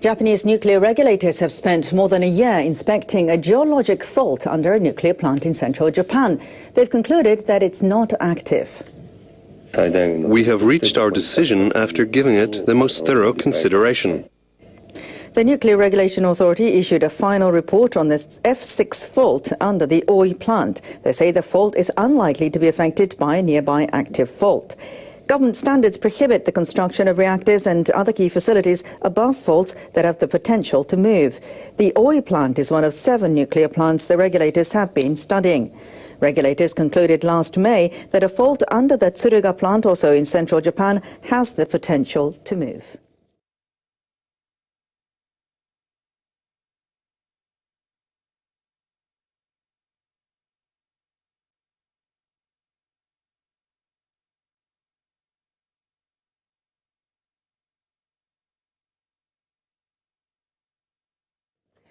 Japanese nuclear regulators have spent more than a year inspecting a geologic fault under a nuclear plant in central Japan. They've concluded that it's not active. We have reached our decision after giving it the most thorough consideration. The Nuclear Regulation Authority issued a final report on this F6 fault under the Oi plant. They say the fault is unlikely to be affected by a nearby active fault. Government standards prohibit the construction of reactors and other key facilities above faults that have the potential to move. The Oi plant is one of 7 nuclear plants the regulators have been studying. Regulators concluded last May that a fault under the Tsuruga plant, also in central Japan, has the potential to move.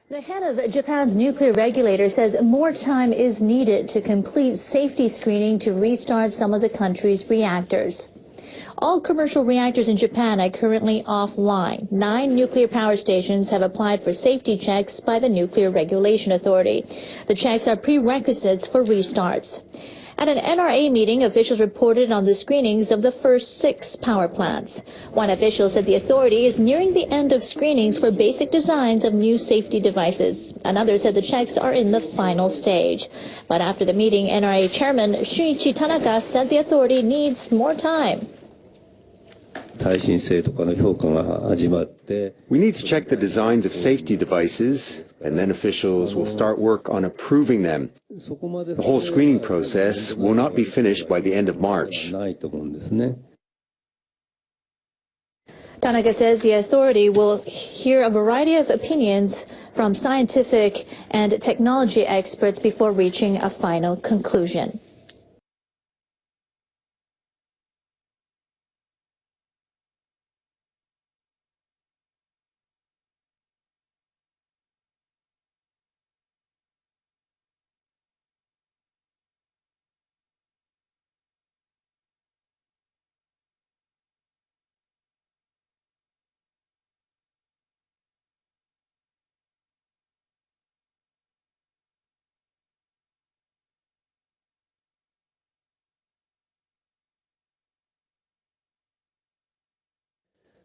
The head of Japan's nuclear regulator says more time is needed to complete safety screening to restart some of the country's reactors. All commercial reactors in Japan are currently offline. 9 nuclear power stations have applied for safety checks by the Nuclear Regulation Authority. The checks are prerequisites for restarts. At an NRA meeting, officials reported on the screenings of the first 6 power plants. One official said the authority is nearing the end of screenings for basic designs of new safety devices. Another said the checks are in the final stage. But after the meeting, NRA Chairman Shunichi Tanaka said the authority needs more time. We need to check the designs of safety devices, and then officials will start work on approving them. The whole screening process will not be finished by the end of March. Tanaka says the authority will hear a variety of opinions from scientific and technology experts before reaching a final conclusion.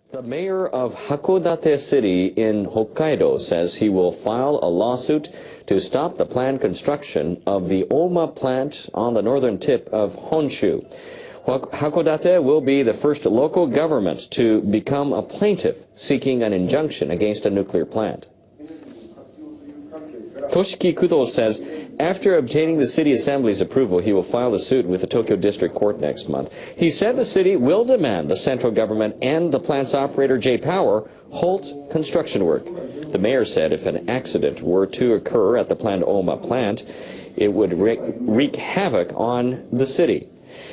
The mayor of Hakodate City in Hokkaido says he will file a lawsuit to stop the planned construction of the Oma plant on the northern tip of Honshu. Hakodate will be the first local government to become a plaintiff seeking an injunction against a nuclear plant. Toshiki Kudo says after obtaining the city assembly's approval, he will file a suit with the Tokyo District Court next month. He said the city will demand the central government and the plant's operator, J-Power, halt construction work. The mayor said if an accident were to occur at the planned Oma plant, it would wreak havoc on the city.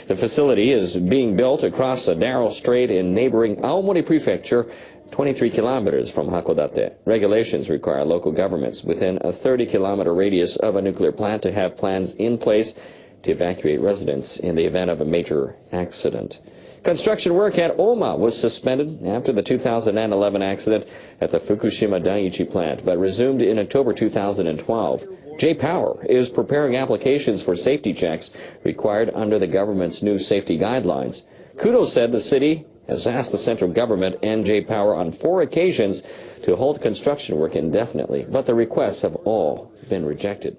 The facility is being built across a narrow strait in neighboring Aomori Prefecture, 23 kilometers from Hakodate. Regulations require local governments within a 30-kilometer radius of a nuclear plant to have plans in place to evacuate residents in the event of a major accident. Construction work at Oma was suspended after the 2011 accident at the Fukushima Daiichi plant, but resumed in October 2012. J-Power is preparing applications for safety checks required under the government's new safety guidelines. Kudo said the city has asked the central government and J-Power on 4 occasions to halt construction work indefinitely, but the requests have all been rejected.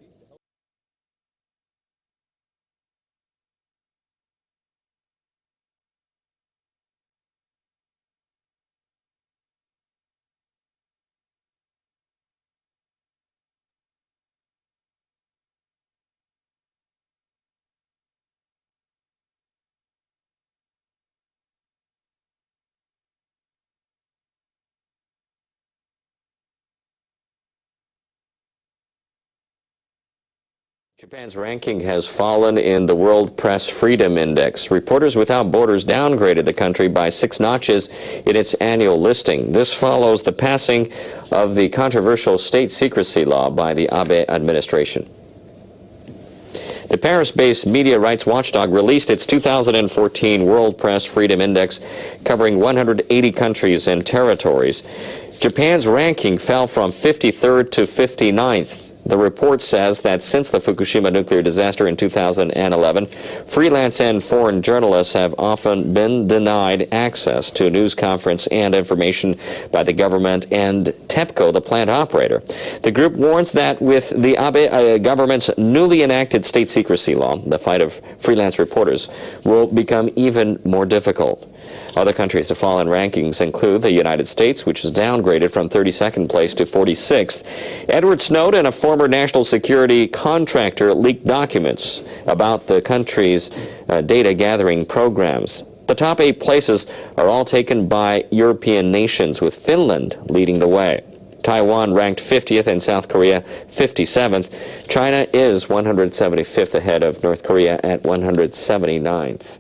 Japan's ranking has fallen in the World Press Freedom Index. Reporters Without Borders downgraded the country by 6 notches in its annual listing. This follows the passing of the controversial state secrecy law by the Abe administration. The Paris-based media rights watchdog released its 2014 World Press Freedom Index, covering 180 countries and territories. Japan's ranking fell from 53rd to 59th. The report says that since the Fukushima nuclear disaster in 2011, freelance and foreign journalists have often been denied access to news conference and information by the government and TEPCO, the plant operator. The group warns that with the Abe government's newly enacted state secrecy law, the fight of freelance reporters will become even more difficult. Other countries to fall in rankings include the United States, which is downgraded from 32nd place to 46th. Edward Snowden, a former national security contractor, leaked documents about the country's data gathering programs. The top 8 places are all taken by European nations, with Finland leading the way. Taiwan ranked 50th and South Korea 57th. China is 175th ahead of North Korea at 179th.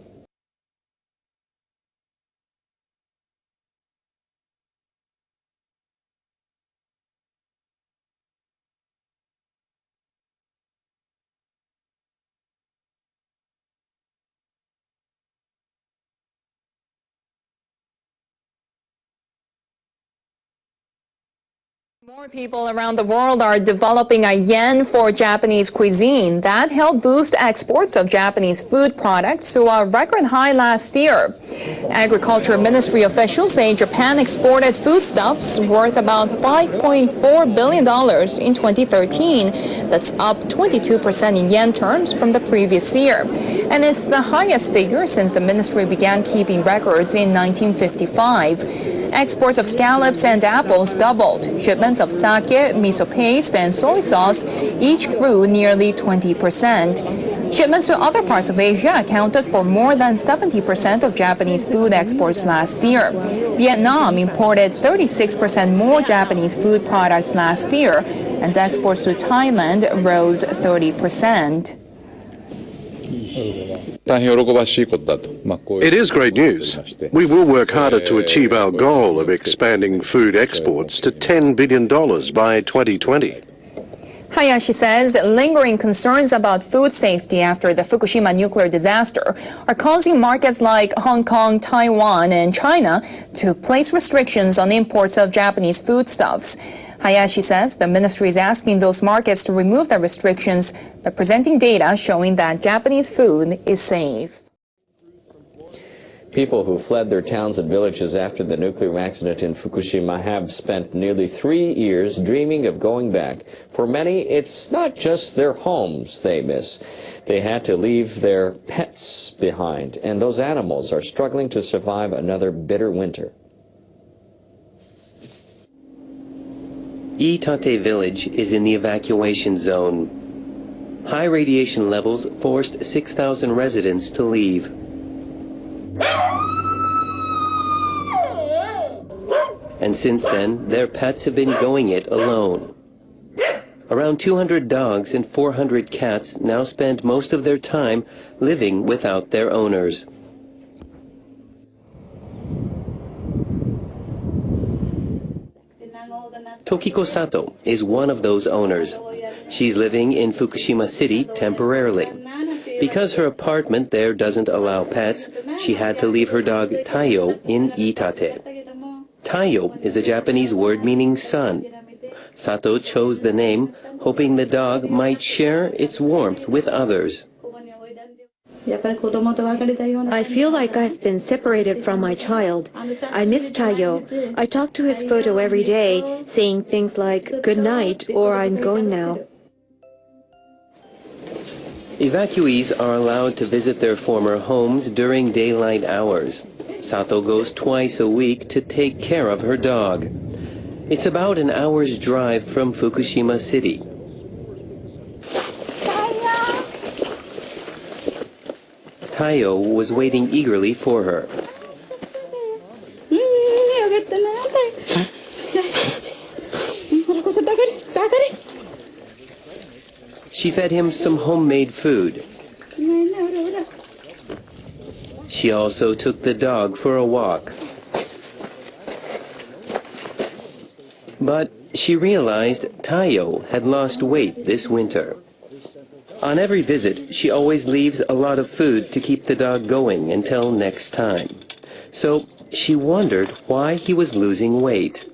More people around the world are developing a yen for Japanese cuisine. That helped boost exports of Japanese food products to a record high last year. Agriculture Ministry officials say Japan exported foodstuffs worth about $5.4 billion in 2013. That's up 22% in yen terms from the previous year. And it's the highest figure since the ministry began keeping records in 1955. Exports of scallops and apples doubled. Shipments of sake, miso paste, and soy sauce each grew nearly 20%. Shipments to other parts of Asia accounted for more than 70% of Japanese food exports last year. Vietnam imported 36% more Japanese food products last year, and exports to Thailand rose 30%. It is great news. We will work harder to achieve our goal of expanding food exports to $10 billion by 2020. Hayashi says lingering concerns about food safety after the Fukushima nuclear disaster are causing markets like Hong Kong, Taiwan, and China to place restrictions on imports of Japanese foodstuffs. Hayashi says the ministry is asking those markets to remove the restrictions by presenting data showing that Japanese food is safe. People who fled their towns and villages after the nuclear accident in Fukushima have spent nearly 3 years dreaming of going back. For many, it's not just their homes they miss. They had to leave their pets behind, and those animals are struggling to survive another bitter winter. Iitate village is in the evacuation zone. High radiation levels forced 6,000 residents to leave. And since then, their pets have been going it alone. Around 200 dogs and 400 cats now spend most of their time living without their owners. Tokiko Sato is one of those owners. She's living in Fukushima City temporarily. Because her apartment there doesn't allow pets, she had to leave her dog Taiyo in Iitate. Taiyo is a Japanese word meaning sun. Sato chose the name hoping the dog might share its warmth with others. I feel like I've been separated from my child. I miss Taiyo. I talk to his photo every day, saying things like, "Good night," or "I'm going now." Evacuees are allowed to visit their former homes during daylight hours. Sato goes twice a week to take care of her dog. It's about an hour's drive from Fukushima City. Taiyo was waiting eagerly for her. She fed him some homemade food. She also took the dog for a walk. But she realized Taiyo had lost weight this winter. On every visit, she always leaves a lot of food to keep the dog going until next time. So she wondered why he was losing weight.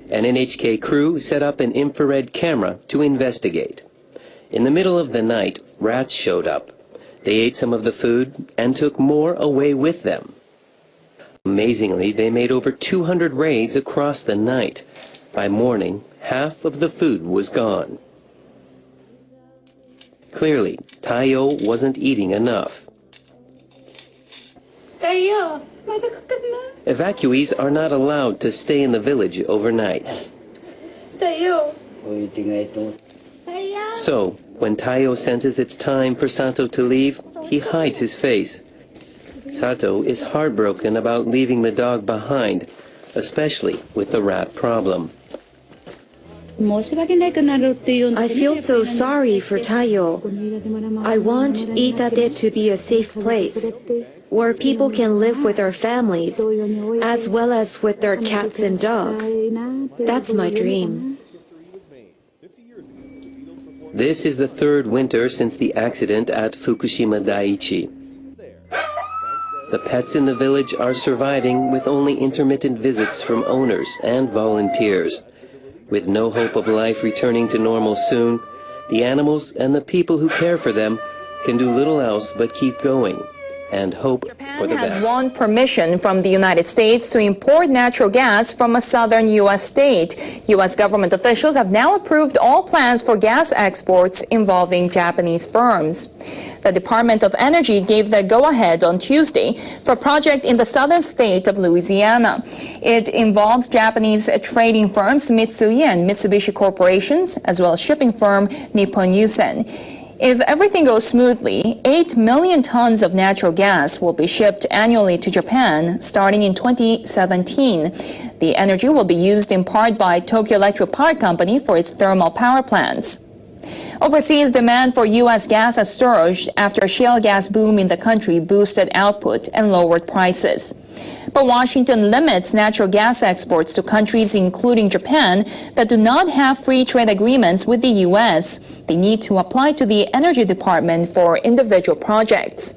An NHK crew set up an infrared camera to investigate. In the middle of the night, rats showed up. They ate some of the food and took more away with them. Amazingly, they made over 200 raids across the night. By morning, half of the food was gone. Clearly, Tayo wasn't eating enough. Evacuees are not allowed to stay in the village overnight. So, when Tayo senses it's time for Sato to leave, he hides his face. Sato is heartbroken about leaving the dog behind, especially with the rat problem. I feel so sorry for Tayo. I want Itate to be a safe place where people can live with their families as well as with their cats and dogs. That's my dream. This is the third winter since the accident at Fukushima Daiichi. The pets in the village are surviving with only intermittent visits from owners and volunteers. With no hope of life returning to normal soon, the animals and the people who care for them can do little else but keep going and hope for the best. Japan has won permission from the United States to import natural gas from a southern U.S. state. U.S. government officials have now approved all plans for gas exports involving Japanese firms. The Department of Energy gave the go-ahead on Tuesday for a project in the southern state of Louisiana. It involves Japanese trading firms Mitsui and Mitsubishi Corporations, as well as shipping firm Nippon Yusen. If everything goes smoothly, 8 million tons of natural gas will be shipped annually to Japan starting in 2017. The energy will be used in part by Tokyo Electric Power Company for its thermal power plants. Overseas demand for U.S. gas has surged after a shale gas boom in the country boosted output and lowered prices. But Washington limits natural gas exports to countries including Japan that do not have free trade agreements with the U.S. They need to apply to the Energy Department for individual projects.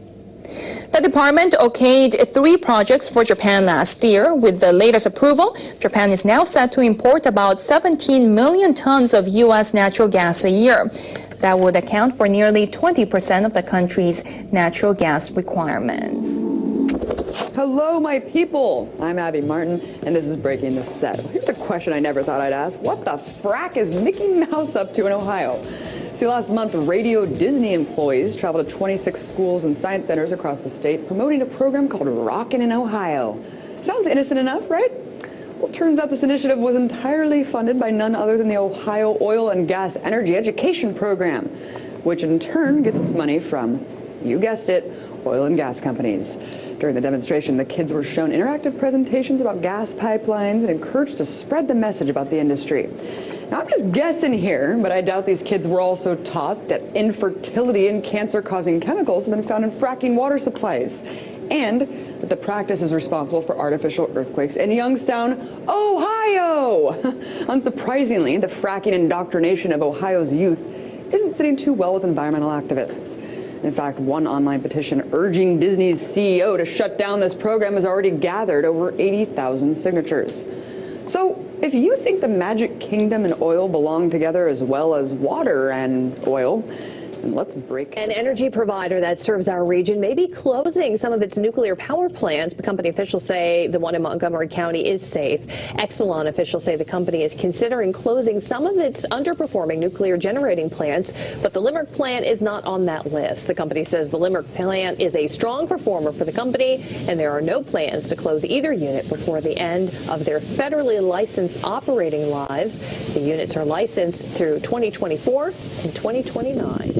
The department okayed 3 projects for Japan last year. With the latest approval, Japan is now set to import about 17 million tons of U.S. natural gas a year. That would account for nearly 20% of the country's natural gas requirements. Hello, my people. I'm Abby Martin, and this is Breaking the Set. Here's a question I never thought I'd ask. What the frack is Mickey Mouse up to in Ohio? See, last month, Radio Disney employees traveled to 26 schools and science centers across the state promoting a program called Rockin' in Ohio. Sounds innocent enough, right? Well, it turns out this initiative was entirely funded by none other than the Ohio Oil and Gas Energy Education Program, which in turn gets its money from, you guessed it, oil and gas companies. During the demonstration, the kids were shown interactive presentations about gas pipelines and encouraged to spread the message about the industry. Now, I'm just guessing here, but I doubt these kids were also taught that infertility and cancer-causing chemicals have been found in fracking water supplies, and that the practice is responsible for artificial earthquakes in Youngstown, Ohio. Unsurprisingly, the fracking indoctrination of Ohio's youth isn't sitting too well with environmental activists. In fact, one online petition urging Disney's CEO to shut down this program has already gathered over 80,000 signatures. So, if you think the Magic Kingdom and oil belong together as well as water and oil, then let's break. An energy provider that serves our region may be closing some of its nuclear power plants, but company officials say the one in Montgomery County is safe. Exelon officials say the company is considering closing some of its underperforming nuclear generating plants, but the Limerick plant is not on that list. The company says the Limerick plant is a strong performer for the company, and there are no plans to close either unit before the end of their federally licensed operating lives. The units are licensed through 2024 and 2029.